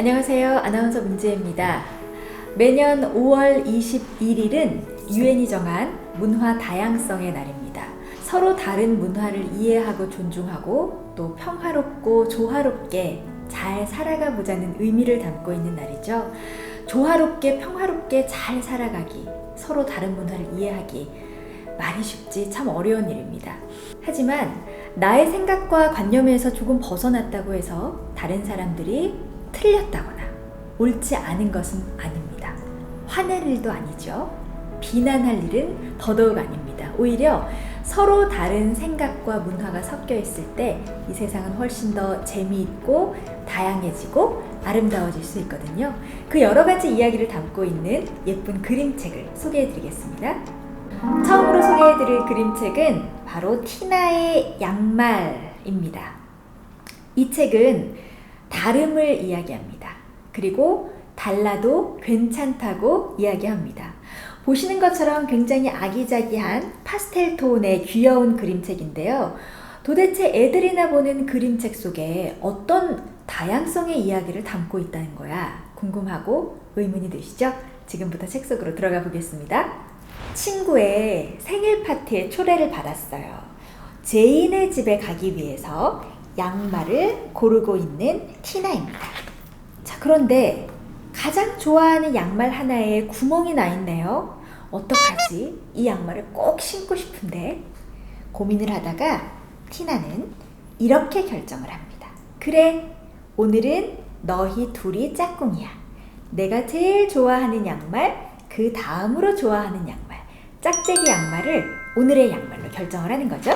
안녕하세요. 아나운서 문지혜입니다. 매년 5월 21일은 유엔이 정한 문화 다양성의 날입니다. 서로 다른 문화를 이해하고 존중하고 또 평화롭고 조화롭게 잘 살아가 보자는 의미를 담고 있는 날이죠. 조화롭게 평화롭게 잘 살아가기, 서로 다른 문화를 이해하기, 말이 쉽지 참 어려운 일입니다. 하지만 나의 생각과 관념에서 조금 벗어났다고 해서 다른 사람들이 틀렸다거나 옳지 않은 것은 아닙니다. 화낼 일도 아니죠. 비난할 일은 더더욱 아닙니다. 오히려 서로 다른 생각과 문화가 섞여 있을 때 이 세상은 훨씬 더 재미있고 다양해지고 아름다워질 수 있거든요. 그 여러 가지 이야기를 담고 있는 예쁜 그림책을 소개해 드리겠습니다. 처음으로 소개해 드릴 그림책은 바로 티나의 양말입니다. 이 책은 다름을 이야기합니다. 그리고 달라도 괜찮다고 이야기합니다. 보시는 것처럼 굉장히 아기자기한 파스텔 톤의 귀여운 그림책인데요. 도대체 애들이나 보는 그림책 속에 어떤 다양성의 이야기를 담고 있다는 거야 궁금하고 의문이 드시죠? 지금부터 책 속으로 들어가 보겠습니다. 친구의 생일 파티에 초대를 받았어요. 제인의 집에 가기 위해서 양말을 고르고 있는 티나입니다. 자, 그런데 가장 좋아하는 양말 하나에 구멍이 나 있네요. 어떡하지? 이 양말을 꼭 신고 싶은데. 고민을 하다가 티나는 이렇게 결정을 합니다. 그래, 오늘은 너희 둘이 짝꿍이야. 내가 제일 좋아하는 양말, 그 다음으로 좋아하는 양말, 짝짝이 양말을 오늘의 양말로 결정을 하는 거죠.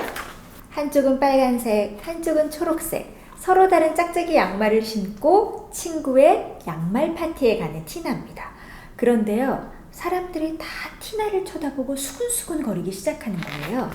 한쪽은 빨간색, 한쪽은 초록색, 서로 다른 짝짝이 양말을 신고 친구의 양말 파티에 가는 티나입니다. 그런데요, 사람들이 다 티나를 쳐다보고 수근수근 거리기 시작하는 거예요.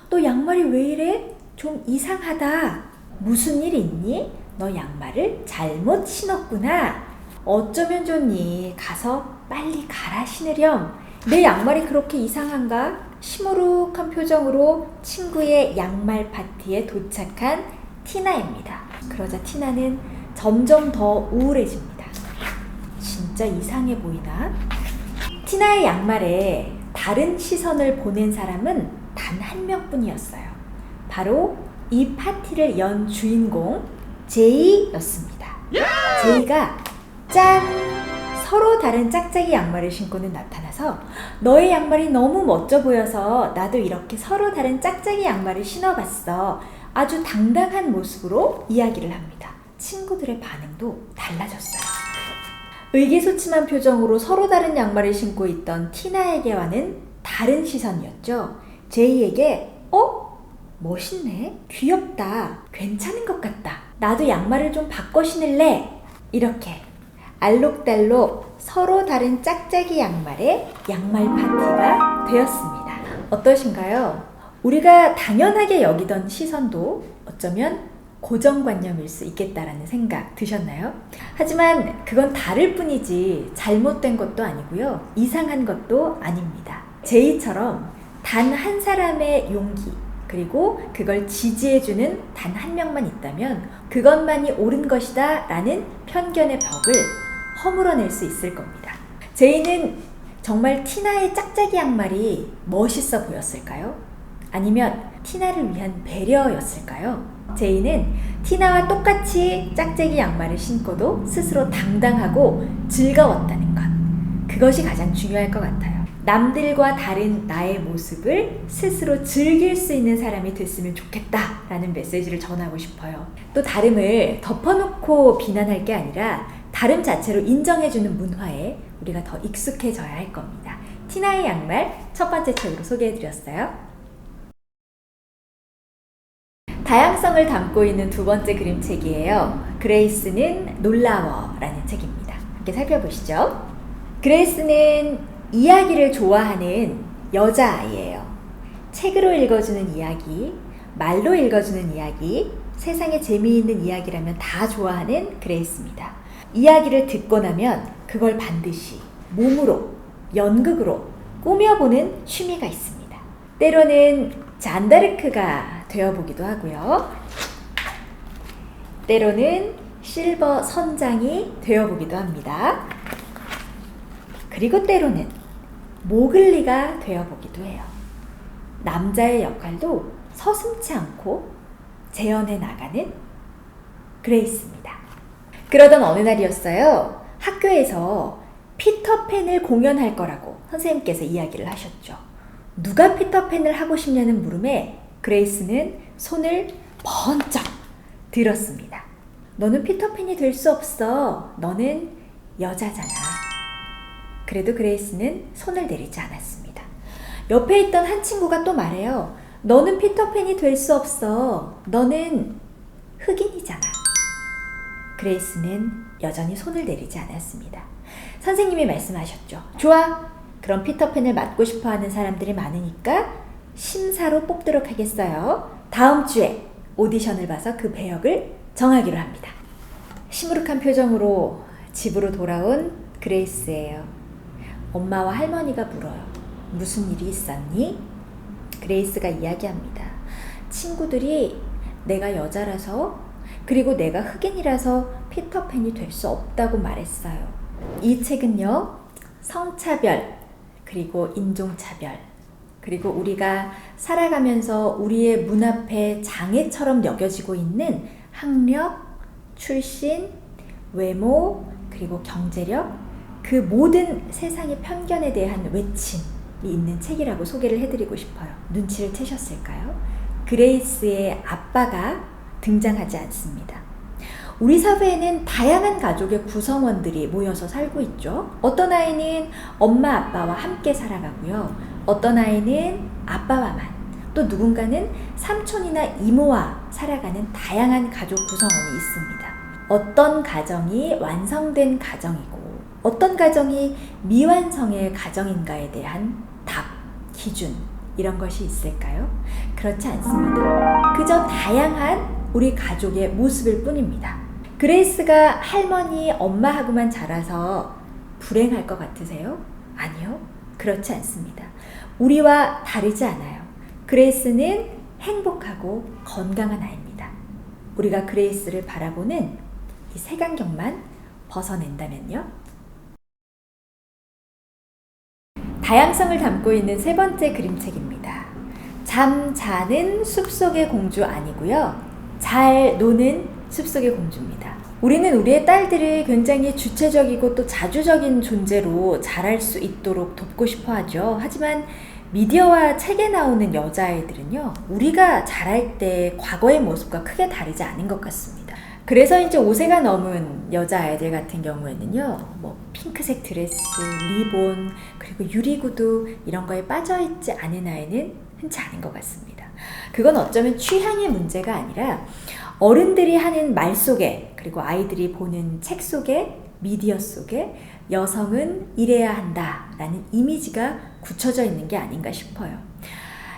너 양말이 왜 이래? 좀 이상하다. 무슨 일 있니? 너 양말을 잘못 신었구나. 어쩌면 좋니? 가서 빨리 갈아 신으렴. 내 양말이 그렇게 이상한가? 시무룩한 표정으로 친구의 양말 파티에 도착한 티나입니다. 그러자 티나는 점점 더 우울해집니다. 진짜 이상해 보이나? 티나의 양말에 다른 시선을 보낸 사람은 단 한 명뿐이었어요. 바로 이 파티를 연 주인공 제이였습니다. 제이가 짠! 서로 다른 짝짝이 양말을 신고는 나타나서 너의 양말이 너무 멋져 보여서 나도 이렇게 서로 다른 짝짝이 양말을 신어봤어. 아주 당당한 모습으로 이야기를 합니다. 친구들의 반응도 달라졌어요. 의기소침한 표정으로 서로 다른 양말을 신고 있던 티나에게와는 다른 시선이었죠. 제이에게 멋있네? 귀엽다. 괜찮은 것 같다. 나도 양말을 좀 바꿔 신을래. 이렇게 알록달록 서로 다른 짝짝이 양말의 양말 파티가 되었습니다. 어떠신가요? 우리가 당연하게 여기던 시선도 어쩌면 고정관념일 수 있겠다라는 생각 드셨나요? 하지만 그건 다를 뿐이지 잘못된 것도 아니고요. 이상한 것도 아닙니다. 제이처럼 단 한 사람의 용기, 그리고 그걸 지지해주는 단 한 명만 있다면 그것만이 옳은 것이다 라는 편견의 벽을 허물어낼 수 있을 겁니다. 제이는 정말 티나의 짝짝이 양말이 멋있어 보였을까요? 아니면 티나를 위한 배려였을까요? 제이는 티나와 똑같이 짝짝이 양말을 신고도 스스로 당당하고 즐거웠다는 것. 그것이 가장 중요할 것 같아요. 남들과 다른 나의 모습을 스스로 즐길 수 있는 사람이 됐으면 좋겠다라는 메시지를 전하고 싶어요. 또 다름을 덮어놓고 비난할 게 아니라 다름 자체로 인정해주는 문화에 우리가 더 익숙해져야 할 겁니다. 티나의 양말 첫 번째 책으로 소개해드렸어요. 다양성을 담고 있는 두 번째 그림책이에요. 그레이스는 놀라워라는 책입니다. 함께 살펴보시죠. 그레이스는 이야기를 좋아하는 여자아이예요. 책으로 읽어주는 이야기, 말로 읽어주는 이야기, 세상에 재미있는 이야기라면 다 좋아하는 그레이스입니다. 이야기를 듣고 나면 그걸 반드시 몸으로, 연극으로 꾸며보는 취미가 있습니다. 때로는 잔다르크가 되어보기도 하고요. 때로는 실버 선장이 되어보기도 합니다. 그리고 때로는 모글리가 되어보기도 해요. 남자의 역할도 서슴지 않고 재현해 나가는 그레이스입니다. 그러던 어느 날이었어요. 학교에서 피터팬을 공연할 거라고 선생님께서 이야기를 하셨죠. 누가 피터팬을 하고 싶냐는 물음에 그레이스는 손을 번쩍 들었습니다. 너는 피터팬이 될 수 없어. 너는 여자잖아. 그래도 그레이스는 손을 내리지 않았습니다. 옆에 있던 한 친구가 또 말해요. 너는 피터팬이 될 수 없어. 너는 흑인이잖아. 그레이스는 여전히 손을 내리지 않았습니다. 선생님이 말씀하셨죠. 좋아. 그럼 피터팬을 맡고 싶어하는 사람들이 많으니까 심사로 뽑도록 하겠어요. 다음 주에 오디션을 봐서 그 배역을 정하기로 합니다. 시무룩한 표정으로 집으로 돌아온 그레이스예요. 엄마와 할머니가 물어요. 무슨 일이 있었니? 그레이스가 이야기합니다. 친구들이 내가 여자라서 그리고 내가 흑인이라서 피터팬이 될 수 없다고 말했어요. 이 책은요. 성차별 그리고 인종차별 그리고 우리가 살아가면서 우리의 문 앞에 장애처럼 여겨지고 있는 학력, 출신, 외모 그리고 경제력 그 모든 세상의 편견에 대한 외침이 있는 책이라고 소개를 해드리고 싶어요. 눈치를 채셨을까요? 그레이스의 아빠가 등장하지 않습니다. 우리 사회에는 다양한 가족의 구성원들이 모여서 살고 있죠. 어떤 아이는 엄마 아빠와 함께 살아가고요. 어떤 아이는 아빠와만, 또 누군가는 삼촌이나 이모와 살아가는 다양한 가족 구성원이 있습니다. 어떤 가정이 완성된 가정이고 어떤 가정이 미완성의 가정인가에 대한 답, 기준 이런 것이 있을까요? 그렇지 않습니다. 그저 다양한 우리 가족의 모습일 뿐입니다. 그레이스가 할머니, 엄마하고만 자라서 불행할 것 같으세요? 아니요. 그렇지 않습니다. 우리와 다르지 않아요. 그레이스는 행복하고 건강한 아이입니다. 우리가 그레이스를 바라보는 이 색안경만 벗어낸다면요. 다양성을 담고 있는 세 번째 그림책입니다. 잠자는 숲속의 공주 아니고요. 잘 노는 숲속의 공주입니다. 우리는 우리의 딸들을 굉장히 주체적이고 또 자주적인 존재로 자랄 수 있도록 돕고 싶어 하죠. 하지만 미디어와 책에 나오는 여자아이들은요, 우리가 자랄 때 과거의 모습과 크게 다르지 않은 것 같습니다. 그래서 이제 5세가 넘은 여자아이들 같은 경우에는요, 핑크색 드레스, 리본, 그리고 유리구두 이런 거에 빠져있지 않은 아이는 흔치 않은 것 같습니다. 그건 어쩌면 취향의 문제가 아니라 어른들이 하는 말 속에 그리고 아이들이 보는 책 속에 미디어 속에 여성은 이래야 한다라는 이미지가 굳혀져 있는 게 아닌가 싶어요.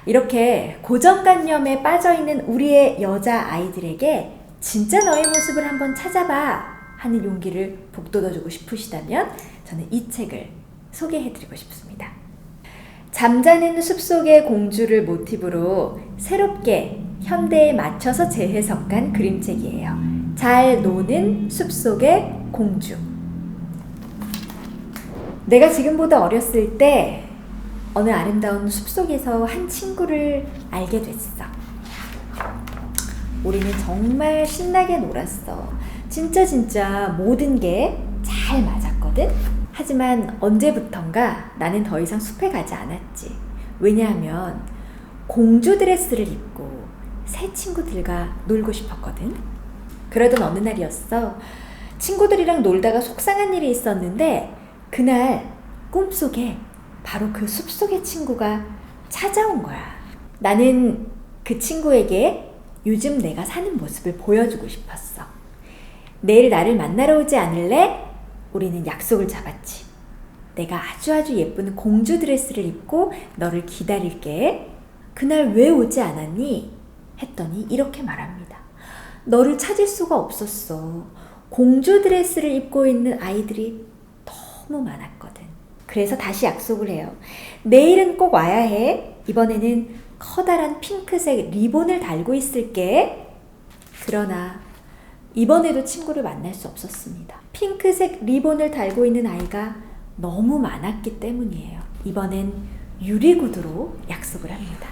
이렇게 고정관념에 빠져있는 우리의 여자아이들에게 진짜 너의 모습을 한번 찾아봐 하는 용기를 북돋워주고 싶으시다면 저는 이 책을 소개해드리고 싶습니다. 잠자는 숲속의 공주를 모티브로 새롭게 현대에 맞춰서 재해석한 그림책이에요. 잘 노는 숲속의 공주. 내가 지금보다 어렸을 때 어느 아름다운 숲속에서 한 친구를 알게 됐어. 우리는 정말 신나게 놀았어. 진짜 모든 게 잘 맞았거든? 하지만 언제부턴가 나는 더 이상 숲에 가지 않았지. 왜냐하면 공주 드레스를 입고 새 친구들과 놀고 싶었거든. 그러던 어느 날이었어. 친구들이랑 놀다가 속상한 일이 있었는데 그날 꿈속에 바로 그 숲속의 친구가 찾아온 거야. 나는 그 친구에게 요즘 내가 사는 모습을 보여주고 싶었어. 내일 나를 만나러 오지 않을래? 우리는 약속을 잡았지. 내가 아주 예쁜 공주 드레스를 입고 너를 기다릴게. 그날 왜 오지 않았니? 했더니 이렇게 말합니다. 너를 찾을 수가 없었어. 공주 드레스를 입고 있는 아이들이 너무 많았거든. 그래서 다시 약속을 해요. 내일은 꼭 와야 해. 이번에는 커다란 핑크색 리본을 달고 있을게. 그러나 이번에도 친구를 만날 수 없었습니다. 핑크색 리본을 달고 있는 아이가 너무 많았기 때문이에요. 이번엔 유리구두로 약속을 합니다.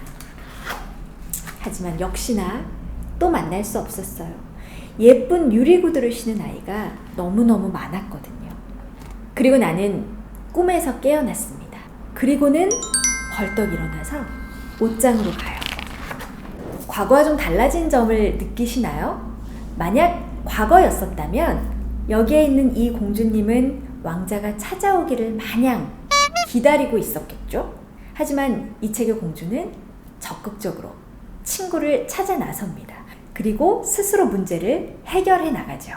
하지만 역시나 또 만날 수 없었어요. 예쁜 유리구두를 신은 아이가 너무너무 많았거든요. 그리고 나는 꿈에서 깨어났습니다. 그리고는 벌떡 일어나서 옷장으로 가요. 과거와 좀 달라진 점을 느끼시나요? 만약 과거였었다면 여기에 있는 이 공주님은 왕자가 찾아오기를 마냥 기다리고 있었겠죠? 하지만 이 책의 공주는 적극적으로 친구를 찾아 나섭니다. 그리고 스스로 문제를 해결해 나가죠.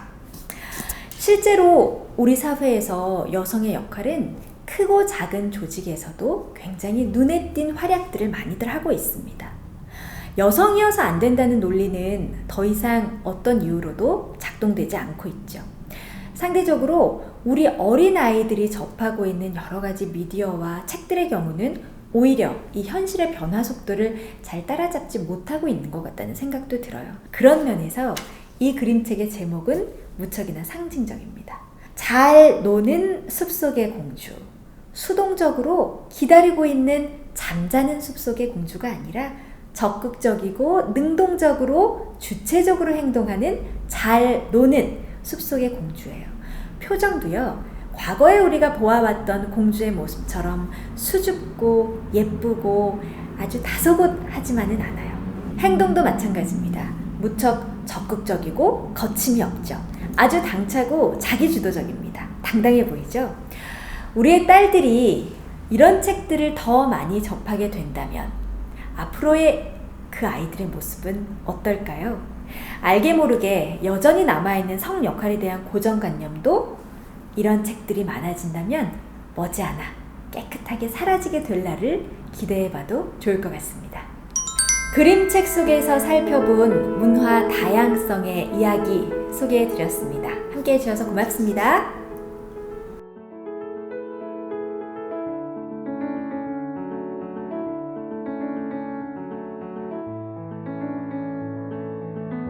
실제로 우리 사회에서 여성의 역할은 크고 작은 조직에서도 굉장히 눈에 띈 활약들을 많이들 하고 있습니다. 여성이어서 안 된다는 논리는 더 이상 어떤 이유로도 작동되지 않고 있죠. 상대적으로 우리 어린아이들이 접하고 있는 여러 가지 미디어와 책들의 경우는 오히려 이 현실의 변화 속도를 잘 따라잡지 못하고 있는 것 같다는 생각도 들어요. 그런 면에서 이 그림책의 제목은 무척이나 상징적입니다. 잘 노는 숲속의 공주. 수동적으로 기다리고 있는 잠자는 숲속의 공주가 아니라 적극적이고 능동적으로 주체적으로 행동하는 잘 노는 숲속의 공주예요. 표정도요, 과거에 우리가 보아왔던 공주의 모습처럼 수줍고 예쁘고 아주 다소곳하지만은 않아요. 행동도 마찬가지입니다. 무척 적극적이고 거침이 없죠. 아주 당차고 자기주도적입니다. 당당해 보이죠? 우리의 딸들이 이런 책들을 더 많이 접하게 된다면 앞으로의 그 아이들의 모습은 어떨까요? 알게 모르게 여전히 남아있는 성 역할에 대한 고정관념도 이런 책들이 많아진다면 머지않아 깨끗하게 사라지게 될 날을 기대해봐도 좋을 것 같습니다. 그림책 속에서 살펴본 문화 다양성의 이야기 소개해드렸습니다. 함께해 주셔서 고맙습니다.